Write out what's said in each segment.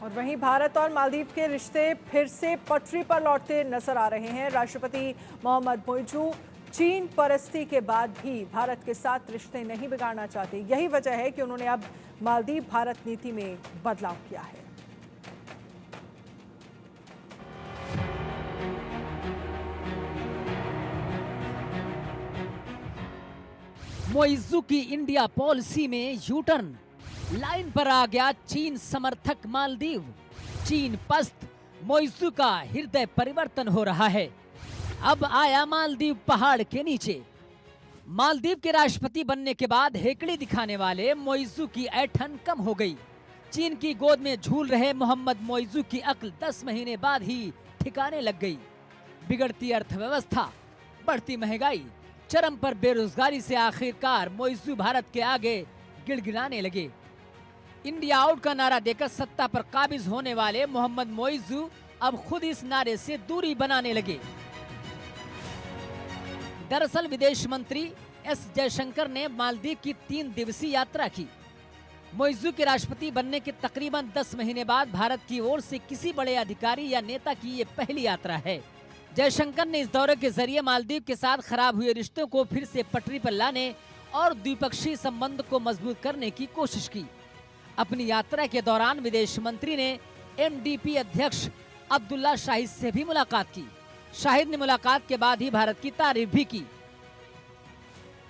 और वहीं भारत और मालदीव के रिश्ते फिर से पटरी पर लौटते नजर आ रहे हैं। राष्ट्रपति मोहम्मद मोइजू चीन परस्ती के बाद भी भारत के साथ रिश्ते नहीं बिगाड़ना चाहते। यही वजह है कि उन्होंने अब मालदीव भारत नीति में बदलाव किया है। मोइजू की इंडिया पॉलिसी में यू टर्न, लाइन पर आ गया चीन समर्थक मालदीव। चीन पस्त, मोइजू का हृदय परिवर्तन हो रहा है। अब आया मालदीव पहाड़ के नीचे। मालदीव के राष्ट्रपति बनने के बाद हेकड़ी दिखाने वाले मोइजू की ऐठन कम हो गई। चीन की गोद में झूल रहे मोहम्मद मोइजू की अक्ल 10 महीने बाद ही ठिकाने लग गई। बिगड़ती अर्थव्यवस्था, बढ़ती महंगाई, चरम पर बेरोजगारी से आखिरकार मोइजू भारत के आगे गिड़गिड़ाने लगे। इंडिया आउट का नारा देकर सत्ता पर काबिज होने वाले मोहम्मद मोइजू अब खुद इस नारे से दूरी बनाने लगे। दरअसल विदेश मंत्री एस जयशंकर ने मालदीव की 3 दिवसीय यात्रा की। मोइजू के राष्ट्रपति बनने के तकरीबन 10 महीने बाद भारत की ओर से किसी बड़े अधिकारी या नेता की ये पहली यात्रा है। जयशंकर ने इस दौरे के जरिए मालदीव के साथ खराब हुए रिश्तों को फिर से पटरी पर लाने और द्विपक्षीय संबंध को मजबूत करने की कोशिश की। अपनी यात्रा के दौरान विदेश मंत्री ने एमडीपी अध्यक्ष अब्दुल्ला शाहिद से भी मुलाकात की। शाहिद ने मुलाकात के बाद ही भारत की तारीफ भी की।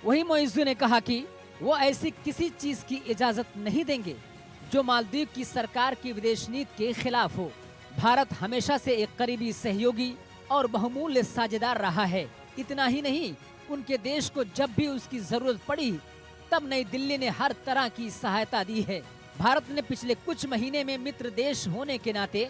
वहीं मोइजू ने कहा कि वो ऐसी किसी चीज की इजाजत नहीं देंगे जो मालदीव की सरकार की विदेश नीति के खिलाफ हो। भारत हमेशा से एक करीबी सहयोगी और बहुमूल्य साझेदार रहा है। इतना ही नहीं, उनके देश को जब भी उसकी जरूरत पड़ी तब नई दिल्ली ने हर तरह की सहायता दी है। भारत ने पिछले कुछ महीने में मित्र देश होने के नाते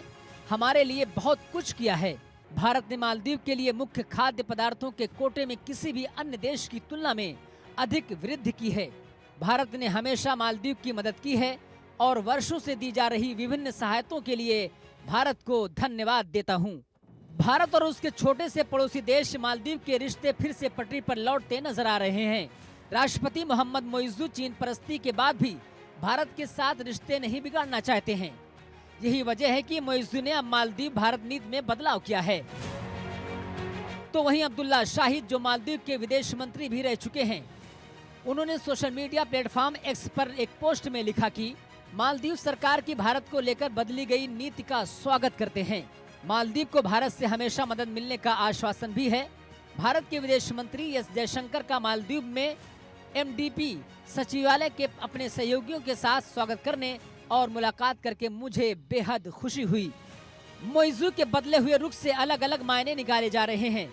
हमारे लिए बहुत कुछ किया है। भारत ने मालदीव के लिए मुख्य खाद्य पदार्थों के कोटे में किसी भी अन्य देश की तुलना में अधिक वृद्धि की है। भारत ने हमेशा मालदीव की मदद की है और वर्षों से दी जा रही विभिन्न सहायताओं के लिए भारत को धन्यवाद देता हूँ। भारत और उसके छोटे से पड़ोसी देश मालदीव के रिश्ते फिर से पटरी पर लौटते नजर आ रहे हैं। राष्ट्रपति मोहम्मद मोइजू चीन परस्ती के बाद भी भारत के साथ रिश्ते नहीं बिगाड़ना चाहते हैं। यही वजह है कि मोइजू ने अब मालदीव भारत नीति में बदलाव किया है। तो वहीं अब्दुल्ला शाहिद, जो मालदीव के विदेश मंत्री भी रह चुके हैं, उन्होंने सोशल मीडिया प्लेटफॉर्म एक्स पर एक पोस्ट में लिखा कि मालदीव सरकार की भारत को लेकर बदली गई नीति का स्वागत करते हैं। मालदीव को भारत से हमेशा मदद मिलने का आश्वासन भी है। भारत के विदेश मंत्री एस जयशंकर का मालदीव में एमडीपी सचिवालय के अपने सहयोगियों के साथ स्वागत करने और मुलाकात करके मुझे बेहद खुशी हुई। मोइजू के बदले हुए रुख से अलग अलग मायने निकाले जा रहे हैं।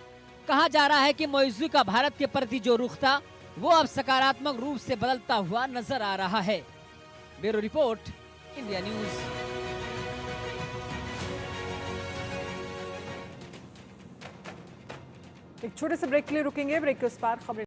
कहा जा रहा है कि मोइजू का भारत के प्रति जो रुख था वो अब सकारात्मक रूप से बदलता हुआ नजर आ रहा है। Bureau report, India news. एक छोटे से ब्रेक के लिए रुकेंगे। ब्रेक के उस पार खबरें